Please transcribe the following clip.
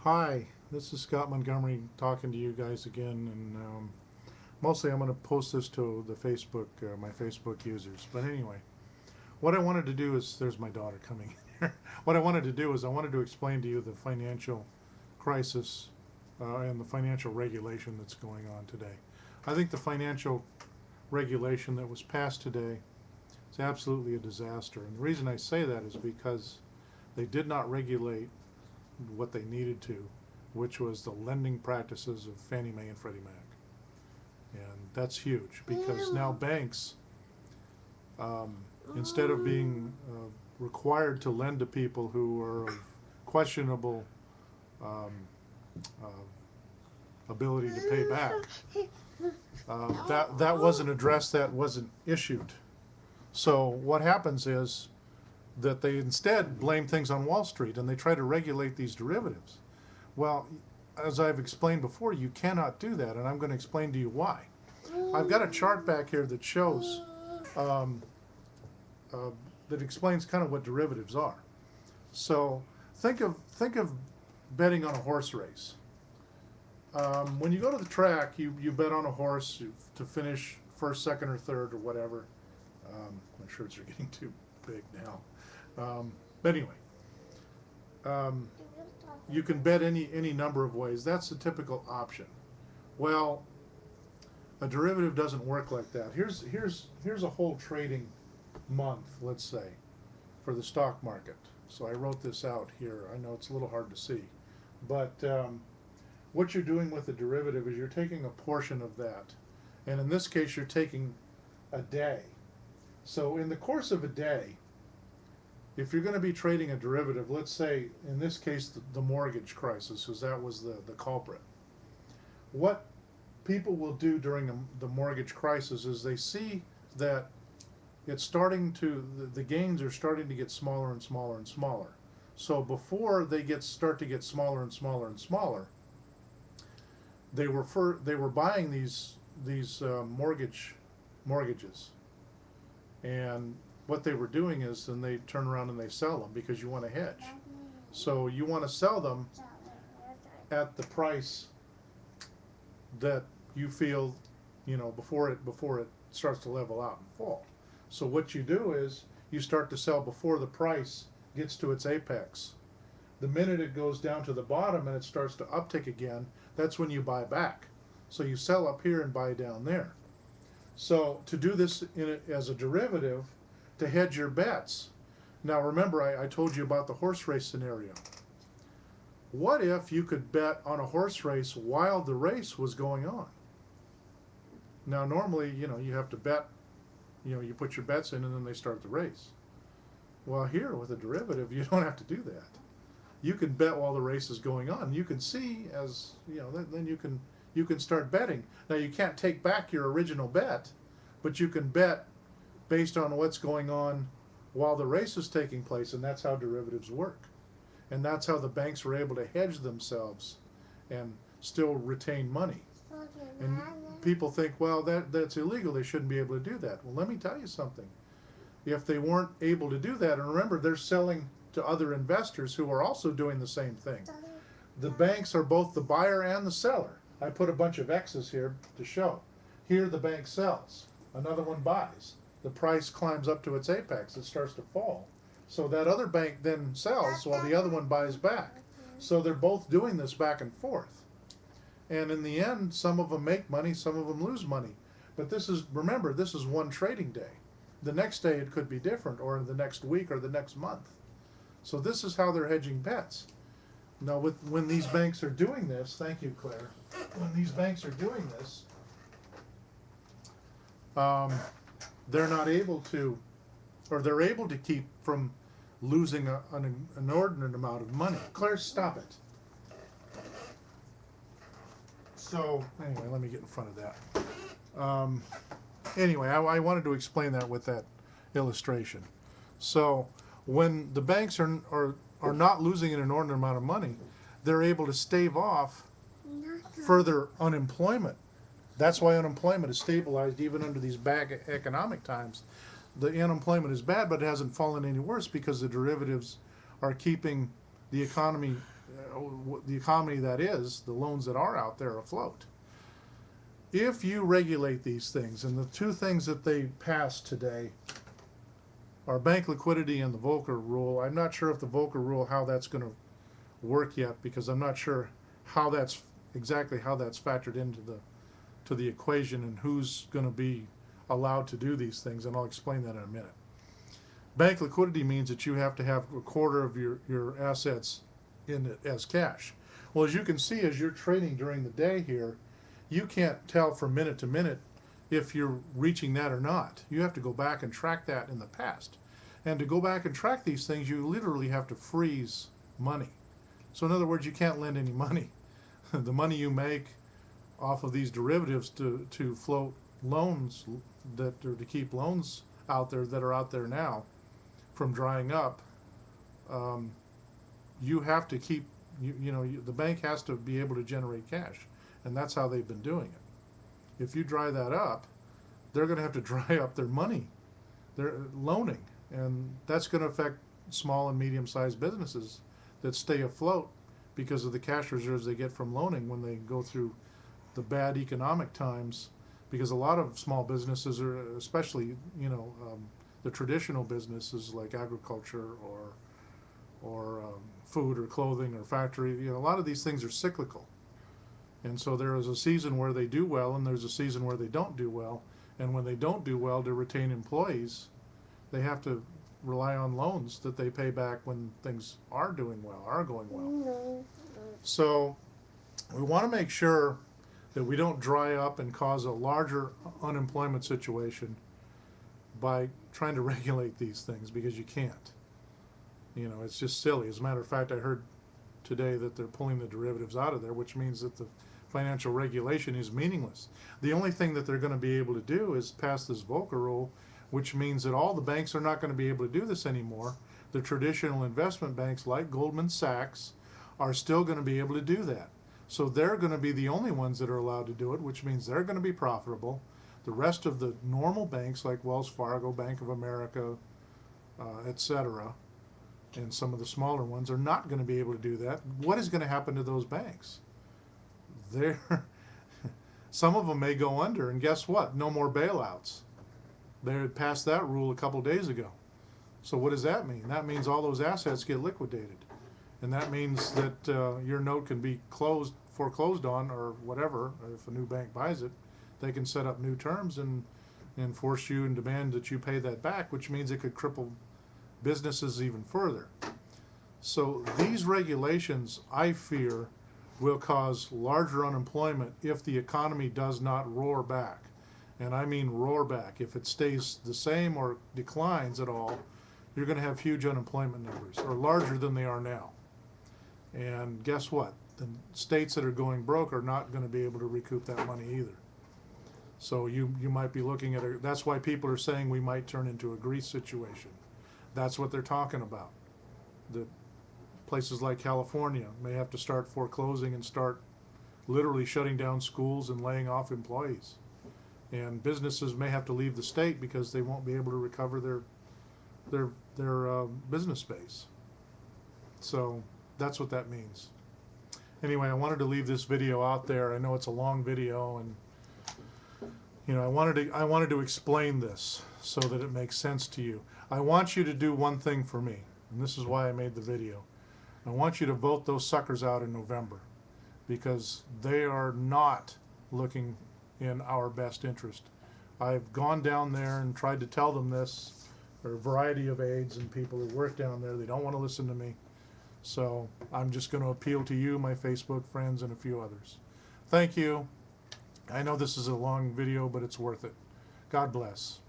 Hi, this is Scott Montgomery talking to you guys again, and mostly I'm going to post this to the Facebook, my Facebook users. But anyway, what I wanted to do is, there's my daughter coming in here. What I wanted to do is I wanted to explain to you the financial crisis and the financial regulation that's going on today. I think the financial regulation that was passed today is absolutely a disaster, and the reason I say that is because they did not regulate what they needed to, which was the lending practices of Fannie Mae and Freddie Mac. And that's huge because now banks, um, instead of being required to lend to people who are of questionable um, uh, ability to pay back, that wasn't addressed, that wasn't issued. So what happens is that they instead blame things on Wall Street and they try to regulate these derivatives. Well, as I've explained before, you cannot do that, and I'm going to explain to you why. I've got a chart back here that shows, um, uh, that explains kind of what derivatives are. So think of betting on a horse race. When you go to the track, you bet on a horse to finish first, second, or third, or whatever. My shirts are getting too big now. But anyway, um, you can bet any number of ways. That's the typical option. Well, a derivative doesn't work like that. Here's a whole trading month, let's say, for the stock market. So I wrote this out here. I know it's a little hard to see, but what you're doing with a derivative is you're taking a portion of that, and in this case, you're taking a day. So in the course of a day, if you're going to be trading a derivative, let's say in this case the mortgage crisis, because that was the culprit, what people will do during the mortgage crisis is they see that it's starting to, the gains are starting to get smaller and smaller and smaller. So before they start to get smaller and smaller and smaller, they were buying these mortgages, and what they were doing is then they turn around and they sell them because you want to hedge. So you want to sell them at the price that you feel, before it starts to level out and fall. So what you do is you start to sell before the price gets to its apex. The minute it goes down to the bottom and it starts to uptick again, that's when you buy back. So you sell up here and buy down there. So to do this as a derivative, to hedge your bets. Now remember, I told you about the horse race scenario. What if you could bet on a horse race while the race was going on? Now normally, you have to bet, you put your bets in and then they start the race. Well, here with a derivative, you don't have to do that. You can bet while the race is going on. You can see as, then you can start betting. Now you can't take back your original bet, but you can bet based on what's going on while the race is taking place, and that's how derivatives work. And that's how the banks were able to hedge themselves and still retain money. And people think, well, that's illegal, they shouldn't be able to do that. Well, let me tell you something. If they weren't able to do that, and remember, they're selling to other investors who are also doing the same thing. The banks are both the buyer and the seller. I put a bunch of X's here to show. Here the bank sells, another one buys. The price climbs up to its apex, it starts to fall. So that other bank then sells while the other one buys back. So they're both doing this back and forth. And in the end, some of them make money, some of them lose money. But remember, this is one trading day. The next day it could be different, or the next week or the next month. So this is how they're hedging bets. Now when these banks are doing this, thank you, Claire, when these banks are doing this, they're not able to, or they're able to keep from losing an inordinate amount of money. Claire, stop it. So anyway, let me get in front of that. Anyway, I wanted to explain that with that illustration. So when the banks are not losing an inordinate amount of money, they're able to stave off further unemployment. That's why unemployment is stabilized even under these bad economic times. The unemployment is bad, but it hasn't fallen any worse because the derivatives are keeping the economy the economy that is, the loans that are out there afloat. If you regulate these things, and the two things that they passed today are bank liquidity and the Volcker rule. I'm not sure if the Volcker rule, how that's going to work yet, because I'm not sure how that's exactly how that's factored into the equation and who's going to be allowed to do these things, and I'll explain that in a minute. Bank liquidity means that you have to have a quarter of your assets in it as cash. Well, as you can see, as you're trading during the day here, you can't tell from minute to minute if you're reaching that or not. You have to go back and track that in the past. And to go back and track these things, you literally have to freeze money. So in other words, you can't lend any money. The money you make off of these derivatives to float loans that or to keep loans out there that are out there now from drying up, you have to keep, the bank has to be able to generate cash, and that's how they've been doing it. If you dry that up, they're going to have to dry up their money, their loaning, and that's going to affect small and medium-sized businesses that stay afloat because of the cash reserves they get from loaning when they go through the bad economic times. Because a lot of small businesses are, especially the traditional businesses like agriculture or food or clothing or factory, a lot of these things are cyclical. And so there is a season where they do well, and there's a season where they don't do well. And when they don't do well, to retain employees, they have to rely on loans that they pay back when things are doing well, are going well. So we want to make sure that we don't dry up and cause a larger unemployment situation by trying to regulate these things, because you can't. It's just silly. As a matter of fact, I heard today that they're pulling the derivatives out of there, which means that the financial regulation is meaningless. The only thing that they're going to be able to do is pass this Volcker rule, which means that all the banks are not going to be able to do this anymore. The traditional investment banks like Goldman Sachs are still going to be able to do that. So they're going to be the only ones that are allowed to do it, which means they're going to be profitable. The rest of the normal banks like Wells Fargo, Bank of America, etc., and some of the smaller ones are not going to be able to do that. What is going to happen to those banks? Some of them may go under, and guess what? No more bailouts. They had passed that rule a couple days ago. So what does that mean? That means all those assets get liquidated. And that means that your note can be foreclosed on, or whatever. If a new bank buys it, they can set up new terms and force you and demand that you pay that back, which means it could cripple businesses even further. So these regulations, I fear, will cause larger unemployment if the economy does not roar back. And I mean roar back. If it stays the same or declines at all, you're going to have huge unemployment numbers, or larger than they are now. And guess what? The states that are going broke are not going to be able to recoup that money either. So you might be looking at that's why people are saying we might turn into a Greece situation. That's what they're talking about. The places like California may have to start foreclosing and start literally shutting down schools and laying off employees. And businesses may have to leave the state because they won't be able to recover their business base. So that's what that means. Anyway, I wanted to leave this video out there. I know it's a long video, and I wanted to explain this so that it makes sense to you. I want you to do one thing for me, and this is why I made the video. I want you to vote those suckers out in November, because they are not looking in our best interest. I've gone down there and tried to tell them this. There are a variety of aides and people who work down there. They don't want to listen to me. So I'm just going to appeal to you, my Facebook friends, and a few others. Thank you. I know this is a long video, but it's worth it. God bless.